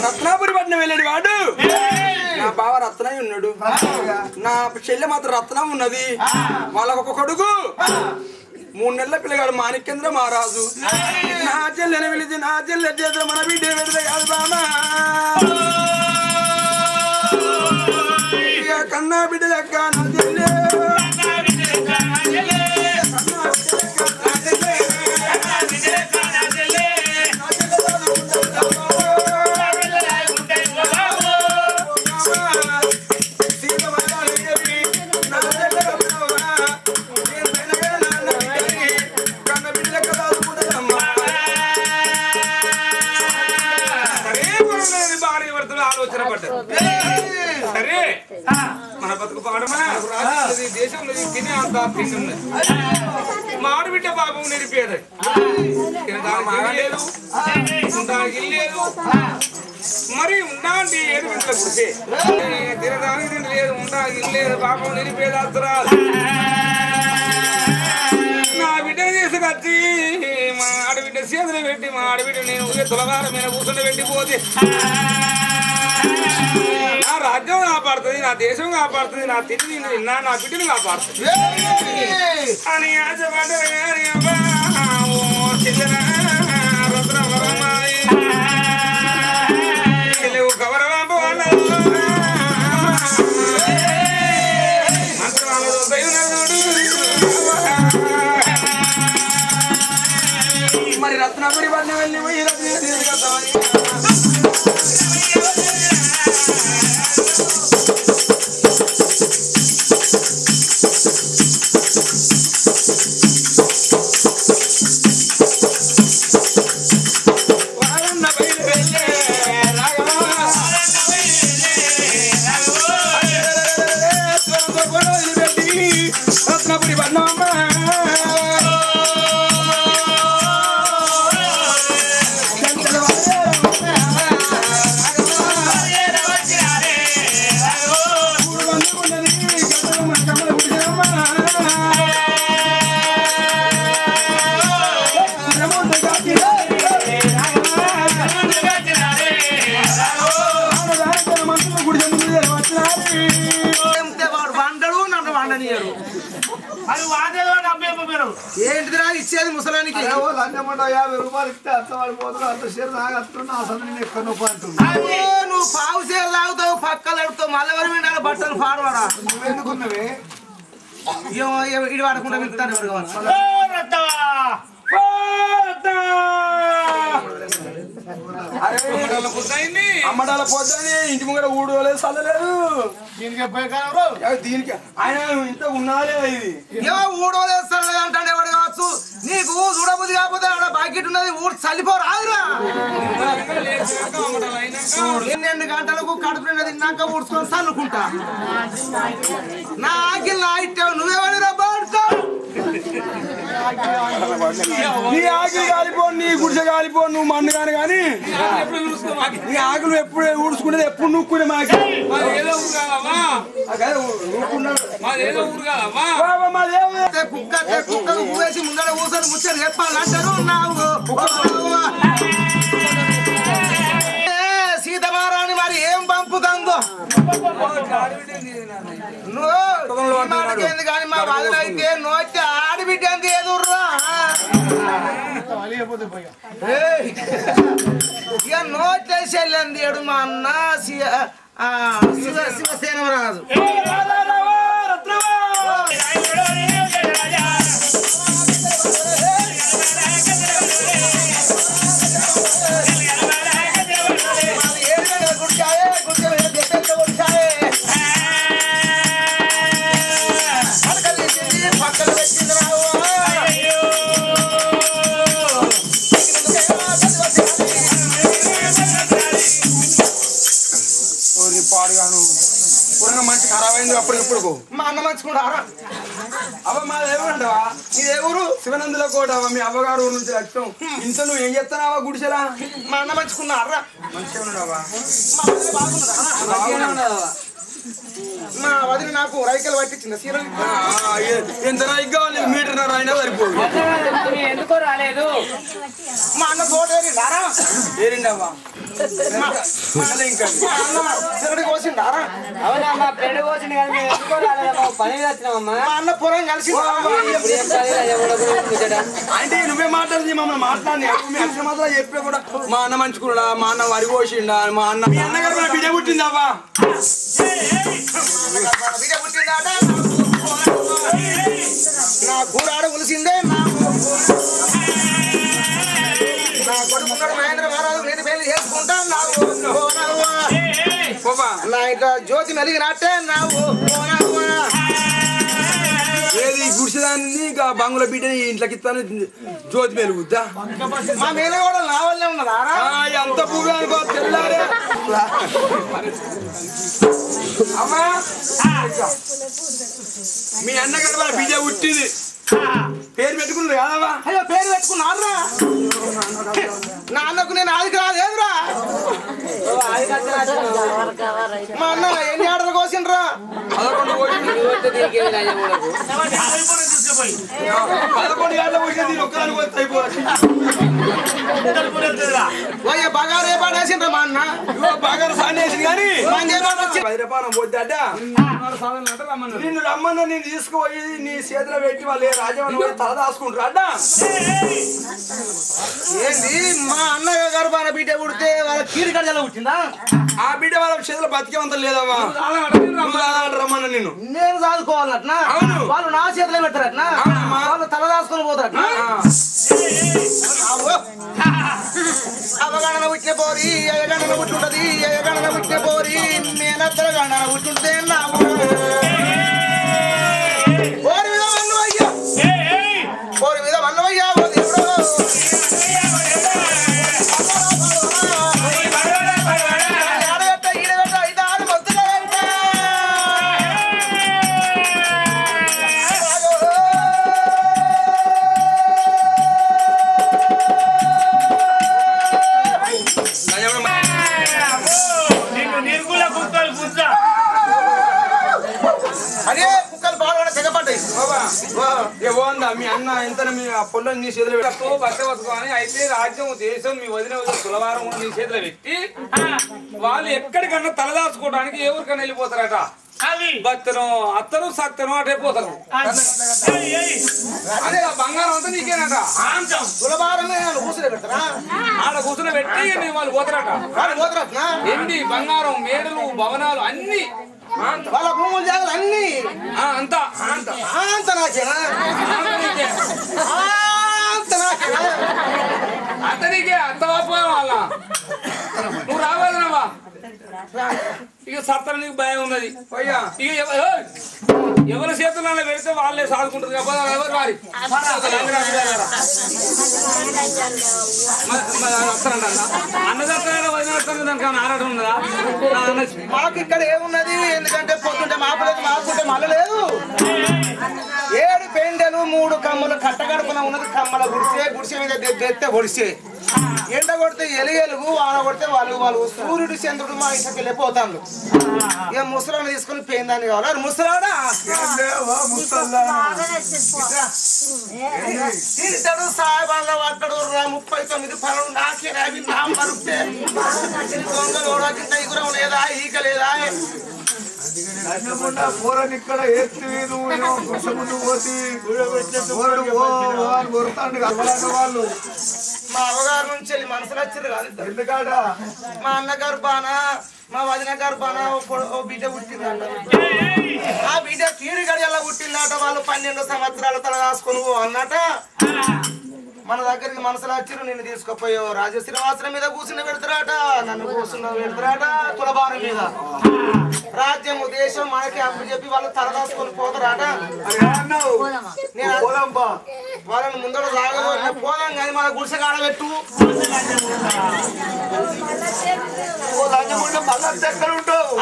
రత్నాపురి పట్నం వెళ్ళాడు వాడు. నా బావ రత్నయ్య ఉన్నాడు, నా చెల్లె మాత్రం రత్నం ఉన్నది. వాళ్ళకు ఒక కొడుకు 3 నెలల పిల్లగాడు మాణిక్యేంద్ర మహారాజు. నా చెల్లెని పిలిచి నా చెల్లె చేతులు మన బిడ్డ పెడితే కాదు బామా, కన్నా బిడ్డ లెక్క నా చెల్లె సరే మన బతుకు పాడమా దేశంలో తినే అంత తిండి ఉన్నది. మా ఆడబిడ్డ పాపం నిరిపేది లేదు, మరి ఉండాలి ఏడు బిడ్డల గుడిసే తినడానికి తిండి లేదు, ఉండాలి ఇల్లు లేదు, పాపం నిరిపేది అసరాలు. నా బిడ్డ తీసుకొచ్చి మా ఆడబిడ్డ చేతులు పెట్టి మా ఆడబిడ్డ నేను తులగాల మీద కూర్చుని పెట్టిపోతే నా రాజ్యం కాపాడుతుంది, నా దేశం కాపాడుతుంది, నా తిరిగి తిన్నా నా బిడ్డను కాపాడుతుంది అని ఆశపడ్డారు. కానీ అబ్బా తెలుగు కవరవాపు మరి రత్నాపురి పట్నం వెళ్ళి పోయి రత్నాపురి పట్నం ఏంటిదిరా ఇచ్చేది ముసలానికి? 50 రూపాయలు ఇస్తే అంత పడిపోతుంది, అంత షేర్ తాగస్తున్నా అసలు నేను ఎక్కడ నొప్పి అంటున్నా. నువ్వు పావు సేరు తాగుతావు, పక్కలు ఎడుతావు, మళ్ళీ ఎవరు వింటారు బట్టలు పాడవాడా? నువ్వెందుకున్నవే ఇడి వాడకుండా వెళ్తాను అమ్మడాల పొద్దుని ఇంటి ముంగడ ఊడలేదు చల్లలేదు. దీనికి ఆయన ఇంత ఉన్నారే ఇది ఊడవలేదు చల్లగా అంటాడు ఎవడు కావచ్చు. నీకు చూడబుద్ధి కాకపోతే బాకెట్ ఉన్నది ఊడు చల్లిపోరాదురా. 12 గంటలకు కడుపు నిండా తిన్నాక ఊడ్చుకొని చల్లుకుంటా. నా ఆకిల్ నా ఇట్టావు నువ్వేమని బాడుతావు. నీ ఆకిలి కాలిపో, నీ గుడిసె కాలిపో, నువ్వు మన్ను కాని కానీ నీ ఆకులు ఎప్పుడు ఊడ్చుకునేది ఎప్పుడు నుక్కునే మాకి కుక్కకు ఊవేసి ముందర ఊసని ముచ్చని చెప్పాలంటారు. సీతమారాని మరి ఏం పంపుతుందో నువ్వు కానీ మా బాధలు అయితే నోటి ఆడబిడ్డ అంత ఎదుర్రా. ఇక నోట్లేసి వెళ్ళండి ఏడు మా అన్న శివసేనరాజు. పాడుగాను మంచి ఖరాబ్ అయింది. అప్పుడు ఇప్పుడు మా అన్న మంచుకుంటారా? అవ్వ మాది ఏమంటావా? ఇదే ఊరు శివనందుల కోట. మీ అవ్వగారు ఊరు నుంచి వచ్చాం. ఇంత నువ్వు ఏం చేస్తున్నావా గుడిసెలా? మా అన్న మంచుకున్నారా? మంచిగా ఉన్నావా? బాగున్నారా? మా వదిన నాకు రైకలు పట్టించింది సీరలు. ఎంత రైక్ కావాలి మీటర్ అయినా సరిపోదు. ఎందుకో రాలేదు మా అన్న తోట ఏరిండారా ఏరిండవ్వా ఇంకా సిరడి కోసిండారా? అవునా మా ఫ్రెండ్ వచ్చింది కానీ మేము ఎందుకో రాలేదమ్మా పని వచ్చినామమ్మా. మా అన్న పొలం కలిసి అంటే నువ్వే మాట్లాడింది మమ్మల్ని మాట్లాడి మాత్రం చెప్పే కూడా మా అన్న మంచుకున్నాడా, మా అన్న వరి కోసిండా, మా అన్న మీ అన్నగారు బిడ్డ పుట్టిందావా బిడ్డ పుట్టిందాట నా కూరాడ ఉలిసిందే నా కొడుకు మహేంద్ర మహారాజు నేను పెళ్లి చేసుకుంటా నా ఇట్లా జ్యోతి మెలిగినట్టే ఏది గుడిసేదాన్ని ఇంకా బంగుల బిడ్డని ఇంట్లోకి ఇస్తాను జ్యోతి మెరుగుద్దా. మా మీద కూడా నా వల్లే ఉన్నదా ఎంత పువ్వు అనుకో తెల్లారే అమ్మా మీ అన్నగారు వాళ్ళ బిడ్డ పుట్టింది పేరు పెట్టుకున్నారు కాదవా? అయ్యో పేరు పెట్టుకున్నారా? నా అన్నకు నేను ఆదికి రాదేదురా. మా అన్న ఎన్ని ఆటలు కోసిండ్రా? 11 బగారే పాడేసిండ్రా మా అన్న. బాగా సానేసింది కానీ మంగే పాట వచ్చి వైరపానం పోద్దాట నిన్ను రమ్మన్నా నేను తీసుకుపోయి నీ చేతిలో పెట్టి వాళ్ళు రాజమని తల దాసుకుంటారు అడ్డా. ఏంది మా అన్నయ్య గర్భాన బిడ్డ పుడితే వాళ్ళ కీడి కడజలో పుట్టిందా? ఆ బిడ్డ వాళ్ళ చేతిలో బతికేమంత లేదమ్మా. రమ్మన్నా నిన్ను నేను చదువుకోవాలట్నా? వాళ్ళు నా చేతిలో పెడతారట్నా? వాళ్ళు తల దాచుకొని పోతారట్నా? అవగణన పుట్టిన పోరి అయగణన పుట్టుంటది, అయగణన పుట్టిన పోరి నేనత్తర గణన పుట్టుంటే నా పోరి మీద వన్నవయ్యా, పోరి మీద వన్నవయ్యా ఓ దేవుడు. అదే కుక్కలు బాగా తెగపడ్డాయి. మీ అన్న ఎంత మీ పొలం నీ చేతిలో బట్ట వస్తుకొని అయితే రాజ్యం దేశం మీ వదిన తులవారం నీ చేతిలో పెట్టి వాళ్ళు ఎక్కడికన్నా తలదాచుకోవడానికి ఎవరికన్నా వెళ్ళిపోతారట. బత్తను అత్తను సత్తను అటే పోతారు. అదే బంగారం అంతా నీకేనట. తులభారమే కూర్చుని పెడతారా? ఆడ కూర్చుని పెట్టి వాళ్ళు పోతారట. వాళ్ళు పోతారట్నా? ఎండి బంగారం మేడలు భవనాలు అన్ని వాళ్ళ భూములు జాగాలు అన్ని అంతా అంత నాకేనా? అంత నాకేనా? అతనికే అంత వాపోయా వాళ్ళ నువ్వు రావాలన్నావా? ఇక సత్తన నీకు భయం ఉన్నది. ఇక ఎవరి చేతుల్లో పెడితే వాళ్ళే సాదుకుంటారు. ఎవరు వారి అన్నదత్తన వదిన దానికి ఆరాటం ఉన్నదా? మాకు ఇక్కడ ఏమున్నది? ఎందుకంటే పొద్దుంటే మాపలేదు, మాకుంటే మళ్ళీ లేదు. 7 పెండెలు 3 కమ్మలు కట్టగడుపున ఉన్నది. కమ్మల గుడిసే, గుడిసే మీద దెత్తే పొడిసే. ఎండ కొడితే ఎలుగెలుగు, వాన కొడితే వాళ్ళు సూర్యుడు చంద్రుడు మా ఇంటికి వెళ్ళిపోతాను. ఇక ముసలాన్ని తీసుకుని పోయిందాన్ని కావాలి. ముసలాడా తింటాడు, సాయిబాన్లో పడ్డాడు. 39 పనులు నాకే అవి నా మరుపుతే దొంగలు కూడా లేదా ఈక లేదా? పూరని ఇక్కడ ఎత్తి ముందు పోతి వాళ్ళు మా అవ్వగారు నుంచి వెళ్ళి మనసులు వచ్చారు కాదు. ఎందుకాడ మా అన్నగారు బానా, మా వదిన గారు బానా ఓ బిడ్డ పుట్టిందట. ఆ బిడ్డ కీడి గడియల్లా పుట్టిందట. వాళ్ళు 12 సంవత్సరాల తల రాసుకొని అన్నట. మన దగ్గరికి మనసులు వచ్చారు. నిన్ను తీసుకుపోయి రాజశ్రీవాసనం మీద కూర్చుని పెడతారట. నన్ను కూర్చున్న పెడతారట తులభారం మీద. రాజ్యము దేశం మనకి అప్పు చెప్పి వాళ్ళు తలదాసుకొని పోతారట. నేను వాళ్ళని ముందర సాగబోయిన పోదాం కానీ మన గుడిసె కాడబెట్టు.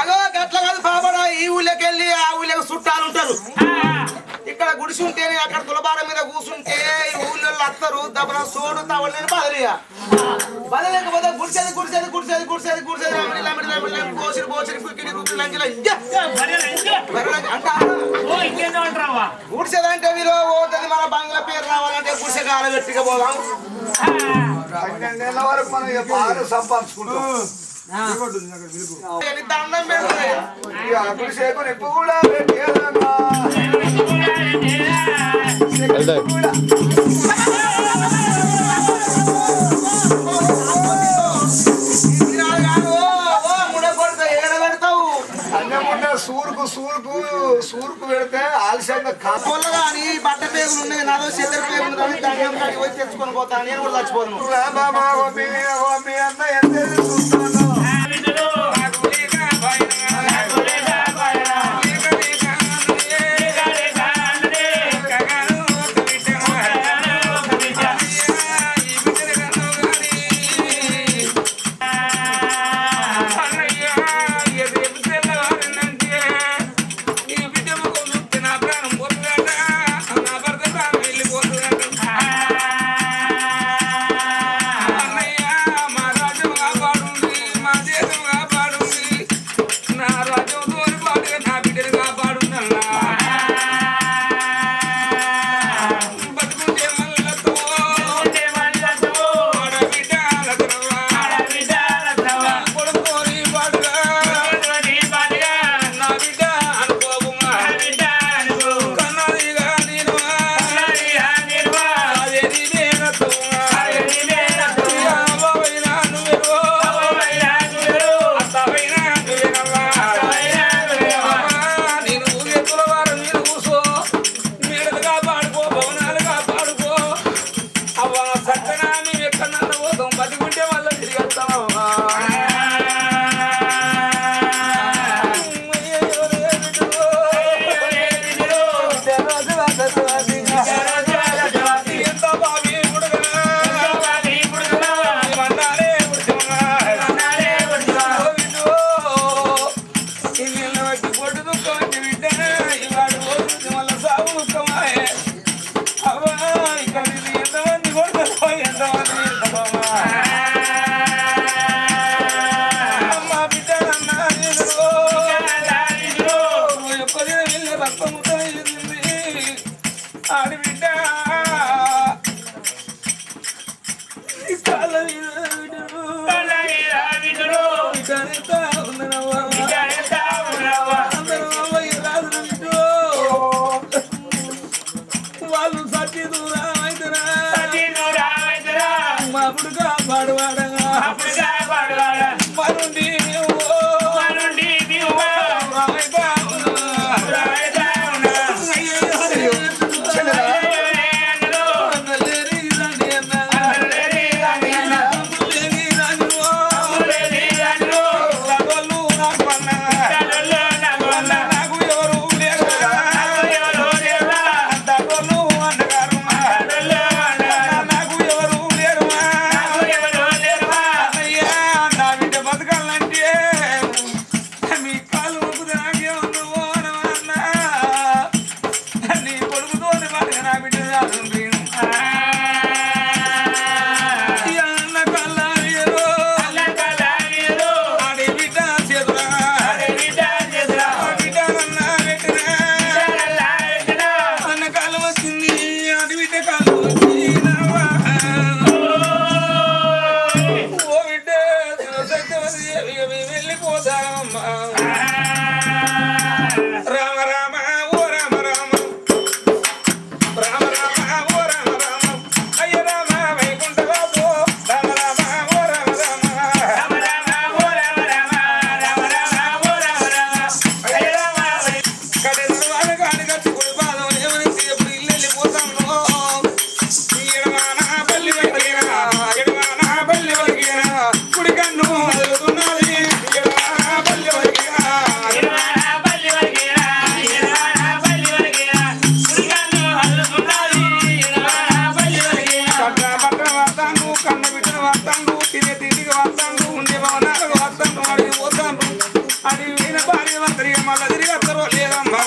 అగో గట్ల కాదు బాబడా. ఈ ఊళ్ళకి వెళ్ళి ఆ ఊళ్ళకి చుట్టాలు ఉంటారు. ఇక్కడ గుడిసి ఉంటేనే అక్కడ తులబార మీద కూర్చుంటే ఈ ఊళ్ళో అత్తరు దబ్బన సోడు తవలని బదిలిగా బదలేకపోతే గుడిసేది కోసిరి కుక్కిడి కుక్కిడి లంకిలా గుడిసేదంటే మీరు పోతుంది మన బంగ్లా పేరు రావాలంటే గుడిసె కాల గట్టిగా పోదాం 12 నెలల వరకు మనం ఇక బాగా సంపాదించుకుంటాం దండం పెడుతుంది గుడిసేపు నిప్పు కూడా పెట్టేదమ్మా సూరుకు పెడితే ఆలస్యంగా కానీ బట్ట పేగులు ఉన్నాయి నాదో చెద్దర పేగులు కానీ దండం కాడికి పోయి తెచ్చుకొని పోతాను నేను కూడా చచ్చిపోను అన్న ఎంత చూస్తాను అది విన భార్య మంత్రి మళ్ళీ తిరిగి అత్తరో లేదమ్మా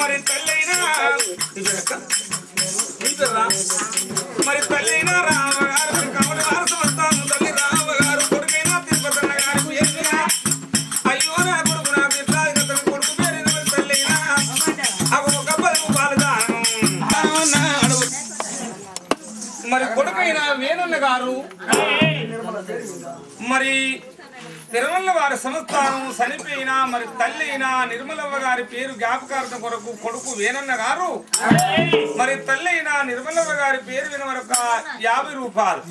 మరి తల్లైనా మరి తల్లైనా రామగారు కమల వారసు వస్తాను తల్లి రామగారు కొడుకైనా తిరుపతన్న గారి పేరు అయ్యో నా కొడుకు నా బిడ్డ కొడుకు పేరు తల్లైనా అవి ఒక పలుకు బాలదానం మరి కొడుకైన వేణున్న గారు మరి తిరుమల వారి సంస్థానం చనిపోయినా మరి తల్లి అయినా నిర్మలవ్వ గారి పేరు జ్ఞాపకార్థం కొరకు కొడుకు వేణన్న గారు మరి తల్లి అయినా నిర్మలవ్వ గారి పేరు విన వరకు 50 రూపాయలు